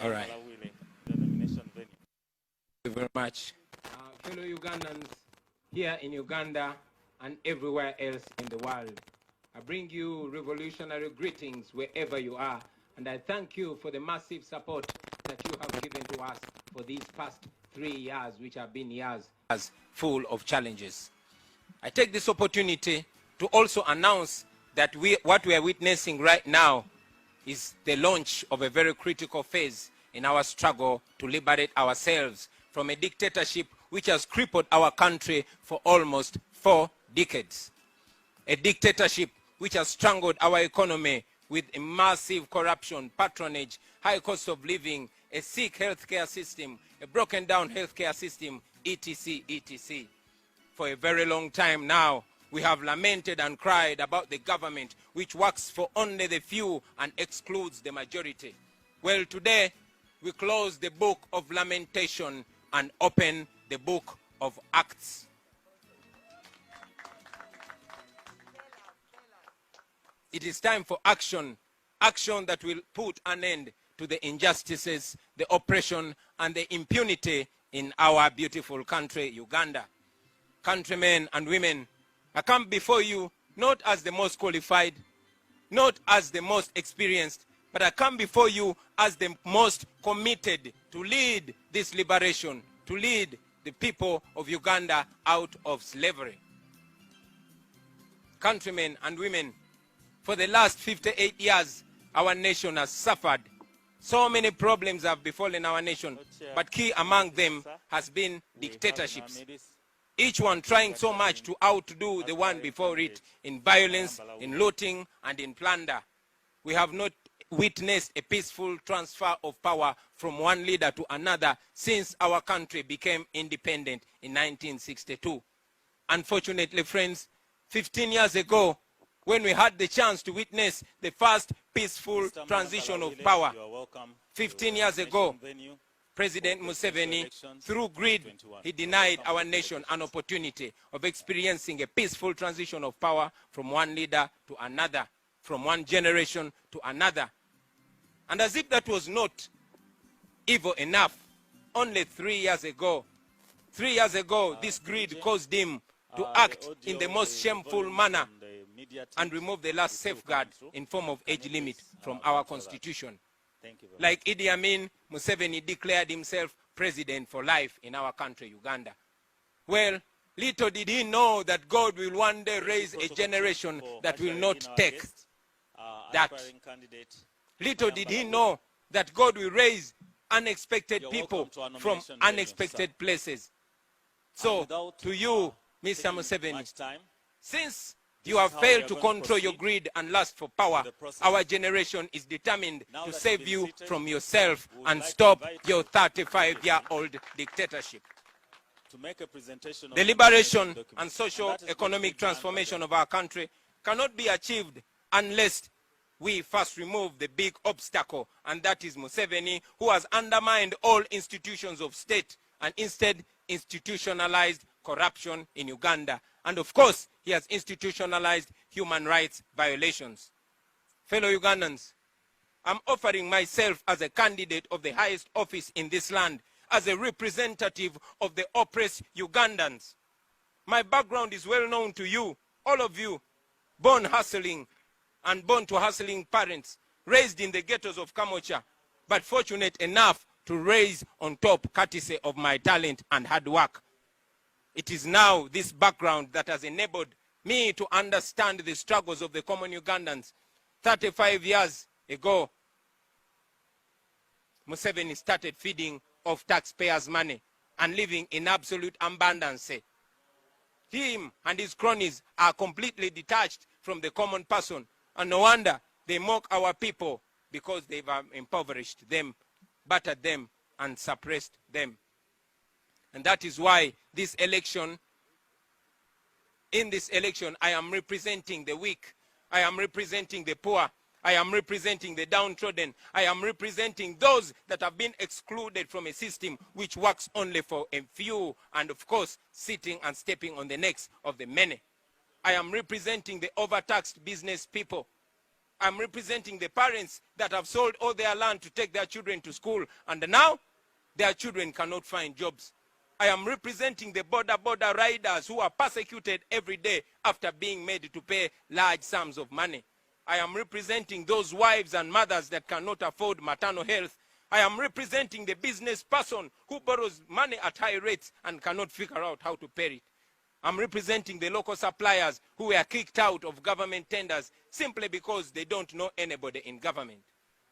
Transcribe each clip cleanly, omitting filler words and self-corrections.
All right. Thank you very much. Fellow Ugandans here in Uganda and everywhere else in the world, I bring you revolutionary greetings wherever you are, and I thank you for the massive support that you have given to us for these past 3 years, which have been years full of challenges. I take this opportunity to also announce that what we are witnessing right now is the launch of a very critical phase in our struggle to liberate ourselves from a dictatorship which has crippled our country for almost 4 decades. A dictatorship which has strangled our economy with a massive corruption, patronage, high cost of living, a sick healthcare system, a broken down healthcare system, etc., etc. For a very long time now, we have lamented and cried about the government which works for only the few and excludes the majority. Well, today, we close the book of lamentation and open the book of Acts. It is time for action, action that will put an end to the injustices, the oppression, and the impunity in our beautiful country, Uganda. Countrymen and women, I come before you not as the most qualified, not as the most experienced, but I come before you as the most committed to lead this liberation, to lead the people of Uganda out of slavery. Countrymen and women, for the last 58 years, our nation has suffered. So many problems have befallen our nation, but key among them has been dictatorships. Each one trying so much to outdo the one before it in violence, in looting, and in plunder. We have not witnessed a peaceful transfer of power from one leader to another since our country became independent in 1962. Unfortunately, friends, 15 years ago, when we had the chance to witness the first peaceful transition of power, 15 years ago, President Museveni, through greed, he denied our nation an opportunity of experiencing a peaceful transition of power from one leader to another, from one generation to another. And as if that was not evil enough, only 3 years ago, this greed caused him to act in the most shameful manner and remove the last safeguard in form of age limit from our constitution. Like Idi Amin, Museveni declared himself president for life in our country, Uganda. Well, little did he know that God will one day raise a generation that will not take that. Little did he know that God will raise unexpected people from unexpected places. So, to you, Mr. Museveni, since you have failed to control your greed and lust for power, our generation is determined to save you from yourself and stop your 35-year-old dictatorship. The liberation and socio-economic transformation of our country cannot be achieved unless we first remove the big obstacle, and that is Museveni, who has undermined all institutions of state and instead institutionalized corruption in Uganda. And of course, he has institutionalized human rights violations. Fellow Ugandans, I'm offering myself as a candidate of the highest office in this land, as a representative of the oppressed Ugandans. My background is well known to you, all of you, born hustling and born to hustling parents, raised in the ghettos of Kamocha, but fortunate enough to raise on top courtesy of my talent and hard work. It is now this background that has enabled me to understand the struggles of the common Ugandans. 35 years ago, Museveni started feeding off taxpayers' money and living in absolute abundance. Him and his cronies are completely detached from the common person, and no wonder they mock our people, because they've impoverished them, battered them, and suppressed them. And that is why in this election, I am representing the weak, I am representing the poor, I am representing the downtrodden, I am representing those that have been excluded from a system which works only for a few, and of course, sitting and stepping on the necks of the many. I am representing the overtaxed business people. I'm representing the parents that have sold all their land to take their children to school, and now their children cannot find jobs. I am representing the border riders who are persecuted every day after being made to pay large sums of money. I am representing those wives and mothers that cannot afford maternal health. I am representing the business person who borrows money at high rates and cannot figure out how to pay it. I'm representing the local suppliers who were kicked out of government tenders simply because they don't know anybody in government.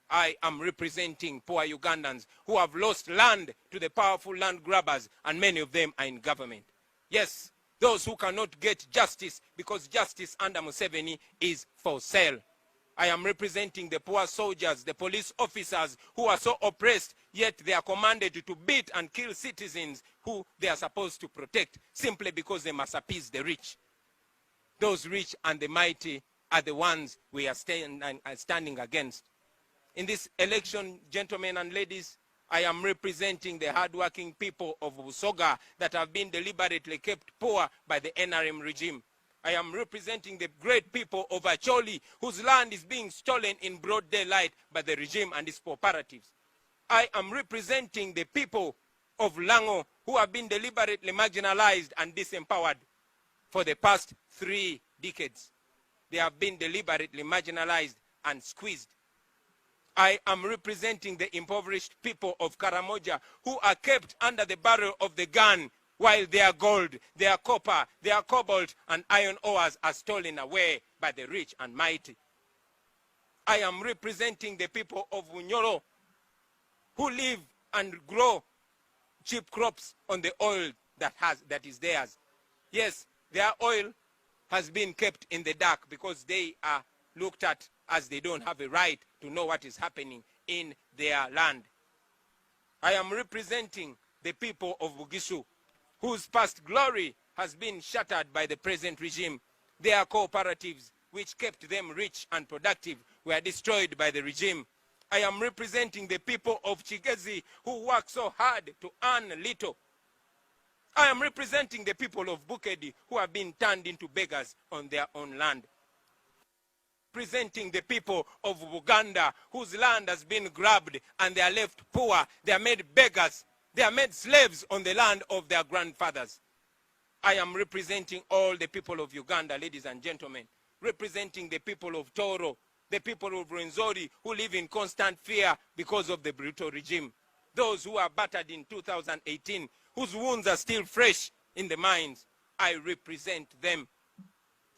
I am representing poor Ugandans who have lost land to the powerful land grabbers, and many of them are in government. Yes, those who cannot get justice because justice under Museveni is for sale. I am representing the poor soldiers, the police officers who are so oppressed, yet they are commanded to beat and kill citizens who they are supposed to protect simply because they must appease the rich. Those rich and the mighty are the ones we are standing against. In this election, gentlemen and ladies, I am representing the hardworking people of Busoga that have been deliberately kept poor by the NRM regime. I am representing the great people of Acholi, whose land is being stolen in broad daylight by the regime and its cooperatives. I am representing the people of Lango, who have been deliberately marginalized and disempowered for the past 3 decades. They have been deliberately marginalized and squeezed. I am representing the impoverished people of Karamoja, who are kept under the barrel of the gun while their gold, their copper, their cobalt, and iron ores are stolen away by the rich and mighty. I am representing the people of Unyoro, who live and grow cheap crops on the oil that is theirs. Yes, their oil has been kept in the dark because they are looked at as they don't have a right to know what is happening in their land. I am representing the people of Bugisu, whose past glory has been shattered by the present regime. Their cooperatives, which kept them rich and productive, were destroyed by the regime. I am representing the people of Chigezi, who work so hard to earn little. I am representing the people of Bukedi, who have been turned into beggars on their own land. Representing the people of Uganda, whose land has been grabbed and they are left poor. They are made beggars. They are made slaves on the land of their grandfathers. I am representing all the people of Uganda, ladies and gentlemen, representing the people of Toro, the people of Rwenzori, who live in constant fear because of the brutal regime. Those who are battered in 2018, whose wounds are still fresh in the minds. I represent them.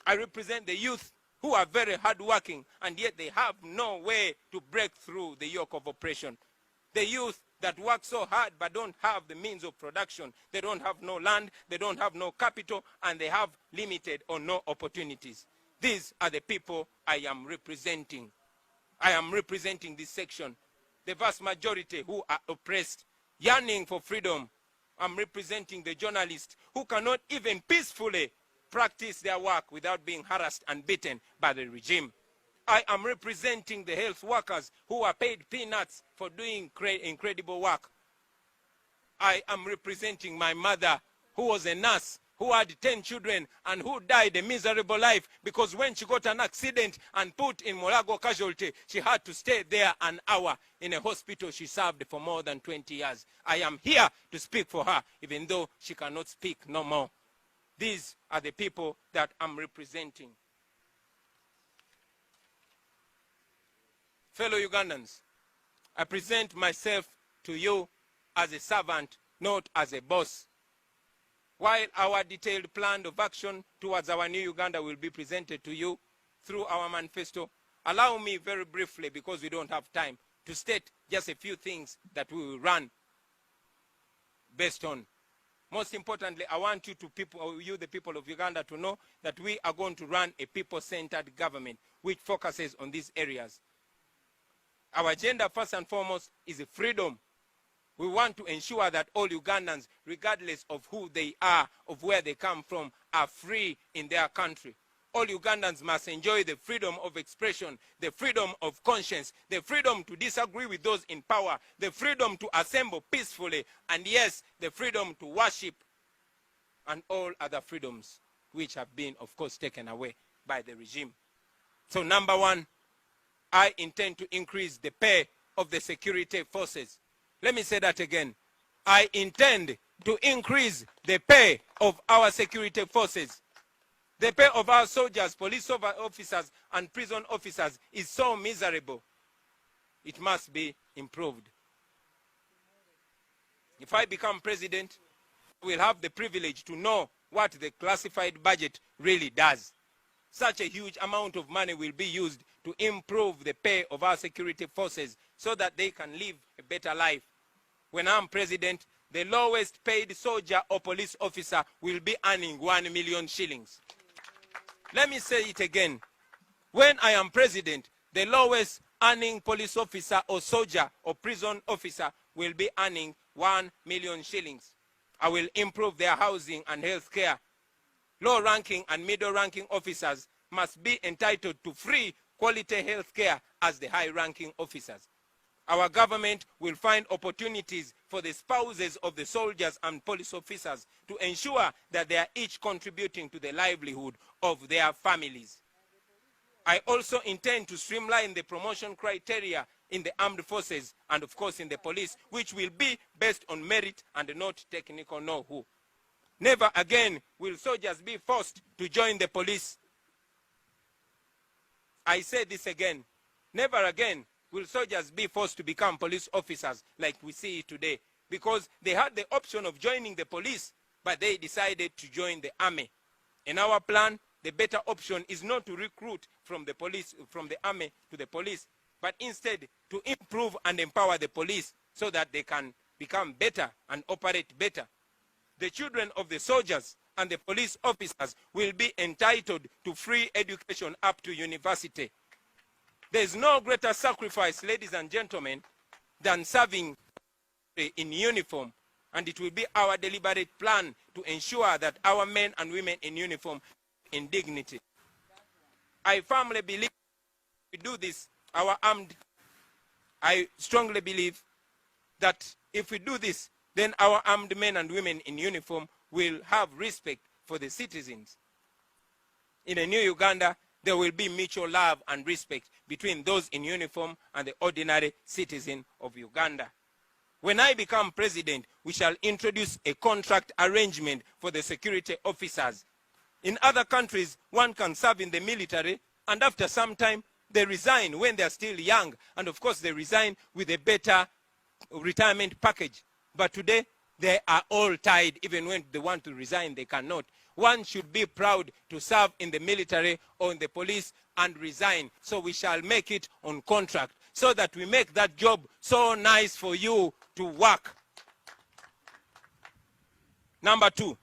I represent the youth who are very hardworking, and yet they have no way to break through the yoke of oppression. The youth that work so hard but don't have the means of production. They don't have no land, they don't have no capital, and they have limited or no opportunities. These are the people I am representing. I am representing this section, the vast majority who are oppressed, yearning for freedom. I'm representing the journalists who cannot even peacefully practice their work without being harassed and beaten by the regime. I am representing the health workers who are paid peanuts for doing incredible work. I am representing my mother, who was a nurse, who had 10 children and who died a miserable life because when she got an accident and put in Molago casualty, she had to stay there an hour in a hospital she served for more than 20 years. I am here to speak for her, even though she cannot speak no more. These are the people that I'm representing. Fellow Ugandans, I present myself to you as a servant, not as a boss. While our detailed plan of action towards our new Uganda will be presented to you through our manifesto, allow me very briefly, because we don't have time, to state just a few things that we will run based on. Most importantly, I want you the people of Uganda, to know that we are going to run a people-centered government which focuses on these areas. Our agenda, first and foremost, is freedom. We want to ensure that all Ugandans, regardless of who they are, of where they come from, are free in their country. All Ugandans must enjoy the freedom of expression, the freedom of conscience, the freedom to disagree with those in power, the freedom to assemble peacefully, and yes, the freedom to worship, and all other freedoms which have been, of course, taken away by the regime. So number one, I intend to increase the pay of the security forces. Let me say that again. I intend to increase the pay of our security forces. The pay of our soldiers, police officers, and prison officers is so miserable. It must be improved. If I become president, I will have the privilege to know what the classified budget really does. Such a huge amount of money will be used to improve the pay of our security forces so that they can live a better life. When I'm president, the lowest paid soldier or police officer will be earning 1 million shillings. Let me say it again. When I am president, the lowest earning police officer or soldier or prison officer will be earning 1 million shillings. I will improve their housing and health care. Low-ranking and middle-ranking officers must be entitled to free quality health care as the high-ranking officers. Our government will find opportunities for the spouses of the soldiers and police officers to ensure that they are each contributing to the livelihood of their families. I also intend to streamline the promotion criteria in the armed forces and, of course, in the police, which will be based on merit and not technical know-how. Never again will soldiers be forced to join the police. I say this again. Never again will soldiers be forced to become police officers like we see today, because they had the option of joining the police, but they decided to join the army. In our plan, the better option is not to recruit from the police, from the army to the police, but instead to improve and empower the police so that they can become better and operate better. The children of the soldiers and the police officers will be entitled to free education up to university. There is no greater sacrifice, ladies and gentlemen, than serving in uniform, and it will be our deliberate plan to ensure that our men and women in uniform in dignity. I firmly believe if we do this, I strongly believe that if we do this, then our armed men and women in uniform will have respect for the citizens. In a new Uganda, there will be mutual love and respect between those in uniform and the ordinary citizen of Uganda. When I become president, we shall introduce a contract arrangement for the security officers. In other countries, one can serve in the military, and after some time, they resign when they are still young. And of course, they resign with a better retirement package. But today, they are all tied. Even when they want to resign, they cannot. One should be proud to serve in the military or in the police and resign. So we shall make it on contract so that we make that job so nice for you to work. Number 2,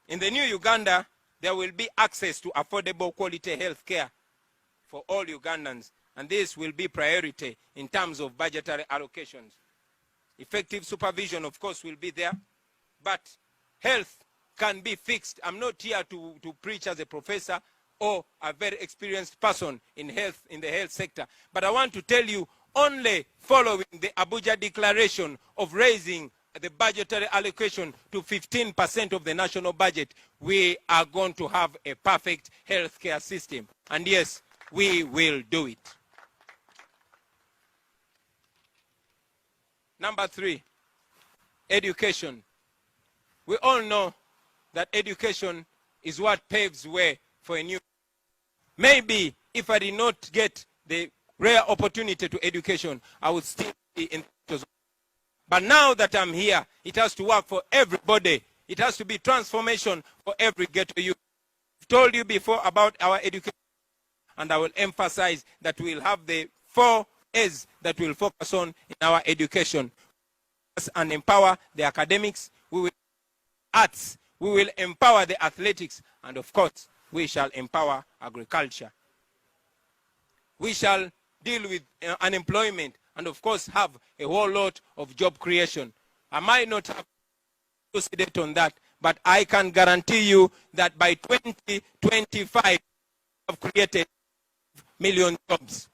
in the new Uganda, there will be access to affordable quality health care for all Ugandans. And this will be priority in terms of budgetary allocations. Effective supervision, of course, will be there, but health can be fixed. I'm not here to preach as a professor or a very experienced person in health, in the health sector, but I want to tell you, only following the Abuja Declaration of raising the budgetary allocation to 15% of the national budget, we are going to have a perfect healthcare system. And yes, we will do it. Number 3, education. We all know that education is what paves way for a new. Maybe if I did not get the rare opportunity to education, I would still be in. But now that I'm here, it has to work for everybody. It has to be transformation for every ghetto youth. I've told you before about our education, and I will emphasize that we'll have the 4 A's that we'll focus on in our education. And empower the academics, we will arts, we will empower the athletics, and of course, we shall empower agriculture. We shall deal with unemployment, and of course have a whole lot of job creation. I might not have elucidated on that, but I can guarantee you that by 2025, we have created 1 million jobs.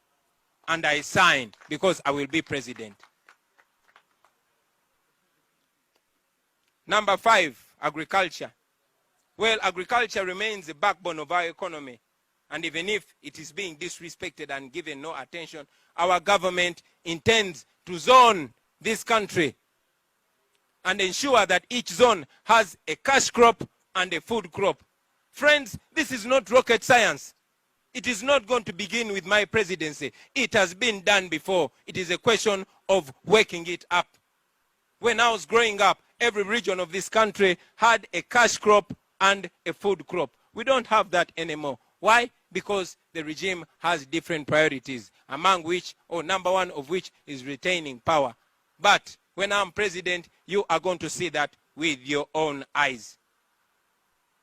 And I sign because I will be president. Number 5, agriculture. Well, agriculture remains the backbone of our economy. And even if it is being disrespected and given no attention, our government intends to zone this country and ensure that each zone has a cash crop and a food crop. Friends, this is not rocket science. It is not going to begin with my presidency. It has been done before. It is a question of working it up. When I was growing up, every region of this country had a cash crop and a food crop. We don't have that anymore. Why? Because the regime has different priorities, among which, or number one of which, is retaining power. But when I'm president, you are going to see that with your own eyes.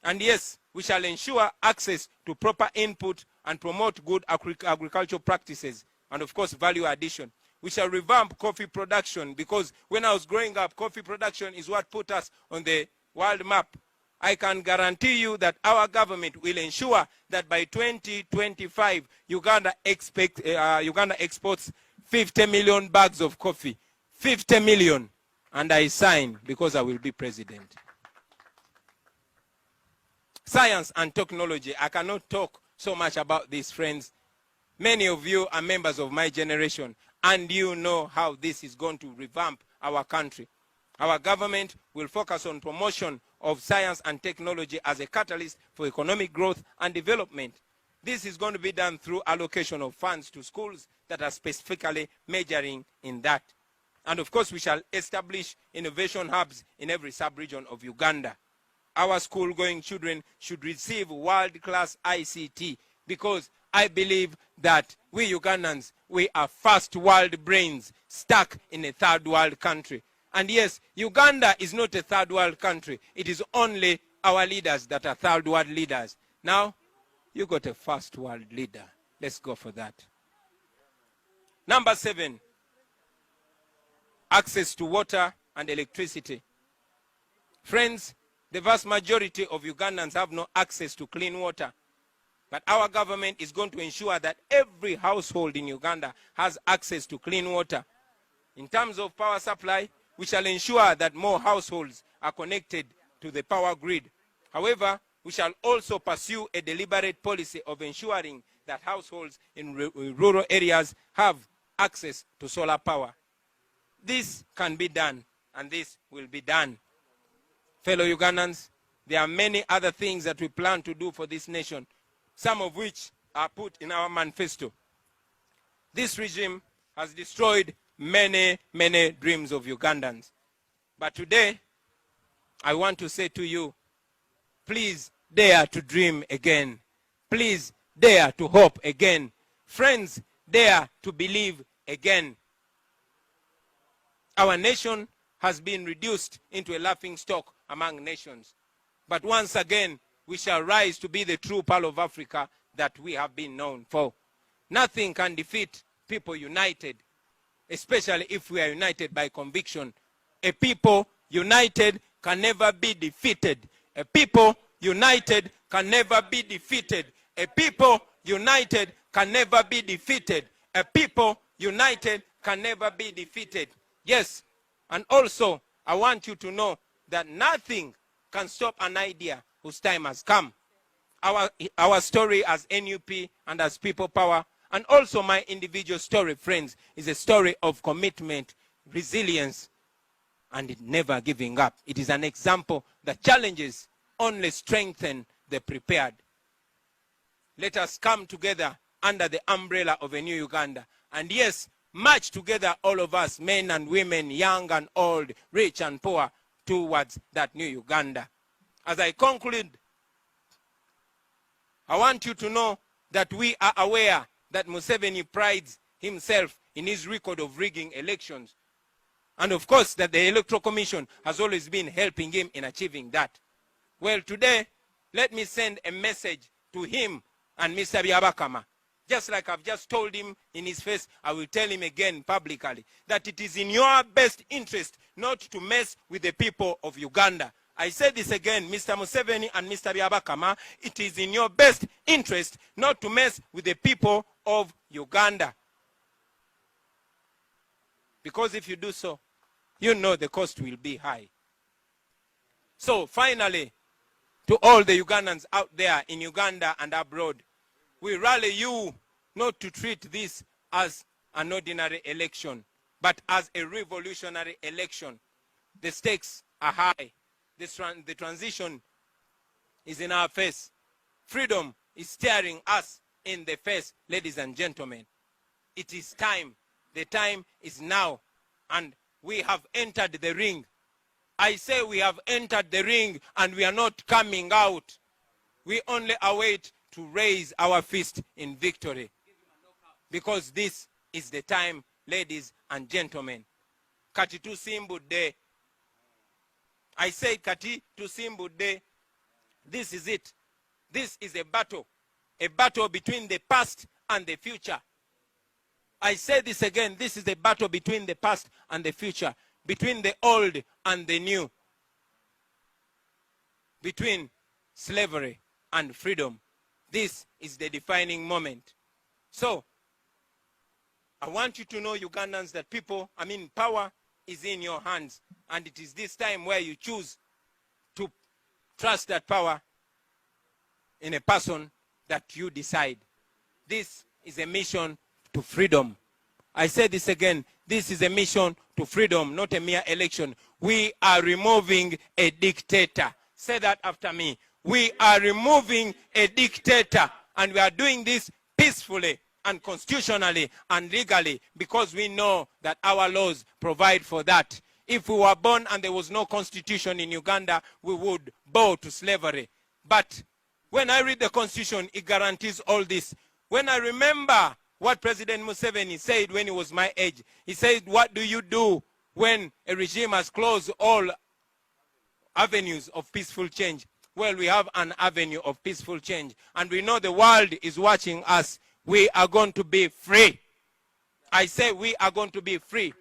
And yes, we shall ensure access to proper input and promote good agricultural practices and, of course, value addition. We shall revamp coffee production, because when I was growing up, coffee production is what put us on the world map. I can guarantee you that our government will ensure that by 2025, Uganda exports 50 million bags of coffee. 50 million. And I sign because I will be president. Science and technology. I cannot talk so much about this, friends. Many of you are members of my generation, and you know how this is going to revamp our country. Our government will focus on promotion of science and technology as a catalyst for economic growth and development. This is going to be done through allocation of funds to schools that are specifically majoring in that. And of course, we shall establish innovation hubs in every sub-region of Uganda. Our school-going children should receive world-class ICT, because I believe that we Ugandans, we are first world brains stuck in a third world country. And yes, Uganda is not a third world country. It is only our leaders that are third world leaders. Now, you got a first world leader. Let's go for that. Number 7, access to water and electricity. Friends, the vast majority of Ugandans have no access to clean water. But our government is going to ensure that every household in Uganda has access to clean water. In terms of power supply, we shall ensure that more households are connected to the power grid. However, we shall also pursue a deliberate policy of ensuring that households in rural areas have access to solar power. This can be done, and this will be done. Fellow Ugandans, there are many other things that we plan to do for this nation, some of which are put in our manifesto. This regime has destroyed many, many dreams of Ugandans. But today, I want to say to you, please dare to dream again. Please dare to hope again. Friends, dare to believe again. Our nation has been reduced into a laughingstock among nations. But once again, we shall rise to be the true pearl of Africa that we have been known for. Nothing can defeat people united, especially if we are united by conviction. A people united can never be defeated. A people united can never be defeated. A people united can never be defeated. A people united can never be defeated. Yes, and also I want you to know that nothing can stop an idea whose time has come. Our story as NUP and as People Power, and also my individual story, friends, is a story of commitment, resilience, and never giving up. It is an example that challenges only strengthen the prepared. Let us come together under the umbrella of a new Uganda. And yes, march together, all of us, men and women, young and old, rich and poor, towards that new Uganda. As I conclude, I want you to know that we are aware that Museveni prides himself in his record of rigging elections. And of course, that the Electoral Commission has always been helping him in achieving that. Well, today, let me send a message to him and Mr. Byabakama. Just like I've just told him in his face, I will tell him again publicly that it is in your best interest not to mess with the people of Uganda. I say this again, Mr. Museveni and Mr. Byabakama, it is in your best interest not to mess with the people of Uganda. Because if you do so, you know the cost will be high. So finally, to all the Ugandans out there in Uganda and abroad, we rally you not to treat this as an ordinary election, but as a revolutionary election. The stakes are high. The transition is in our face. Freedom is staring us in the face, ladies and gentlemen. It is time. The time is now. And we have entered the ring. I say we have entered the ring and we are not coming out. We only await to raise our fist in victory. Because this is the time, ladies and gentlemen. Kati tusimbudde. I say kati tusimbudde. This is it. This is a battle between the past and the future. I say this again, this is a battle between the past and the future, between the old and the new, between slavery and freedom. This is the defining moment. So, I want you to know, Ugandans, that power is in your hands. And it is this time where you choose to trust that power in a person that you decide. This is a mission to freedom. I say this again. This is a mission to freedom, not a mere election. We are removing a dictator. Say that after me. We are removing a dictator, and we are doing this peacefully and constitutionally and legally because we know that our laws provide for that. If we were born and there was no constitution in Uganda, we would bow to slavery. But when I read the constitution, it guarantees all this. When I remember what President Museveni said when he was my age, he said, what do you do when a regime has closed all avenues of peaceful change? Well, we have an avenue of peaceful change, and we know the world is watching us. We are going to be free. I say we are going to be free.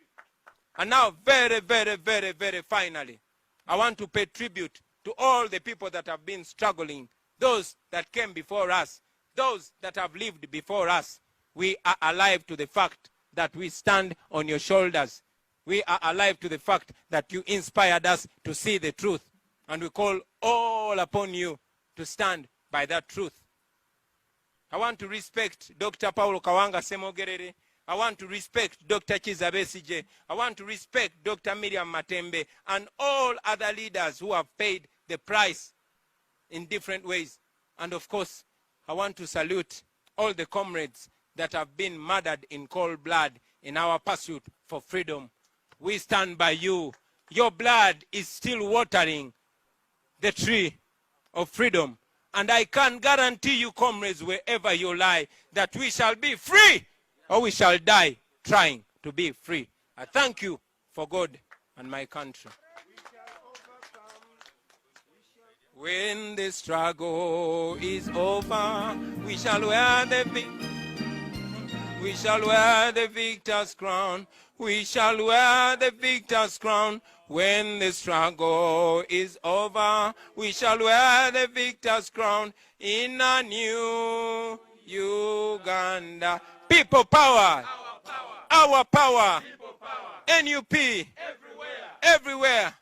And now, very, very, very, very finally, I want to pay tribute to all the people that have been struggling, those that came before us, those that have lived before us. We are alive to the fact that we stand on your shoulders. We are alive to the fact that you inspired us to see the truth. And we call all upon you to stand by that truth. I want to respect Dr. Paulo Kawanga Semogerere. I want to respect Dr. Kiza Besigye. I want to respect Dr. Miriam Matembe and all other leaders who have paid the price in different ways. And of course, I want to salute all the comrades that have been murdered in cold blood in our pursuit for freedom. We stand by you. Your blood is still watering the tree of freedom. And I can guarantee you, comrades, wherever you lie, that we shall be free or we shall die trying to be free. I thank you for God and my country. When the struggle is over, we shall wear the victor's crown. We shall wear the victor's crown. When the struggle is over, we shall wear the victor's crown in a new Uganda. People power. Our power. People power. NUP. Everywhere.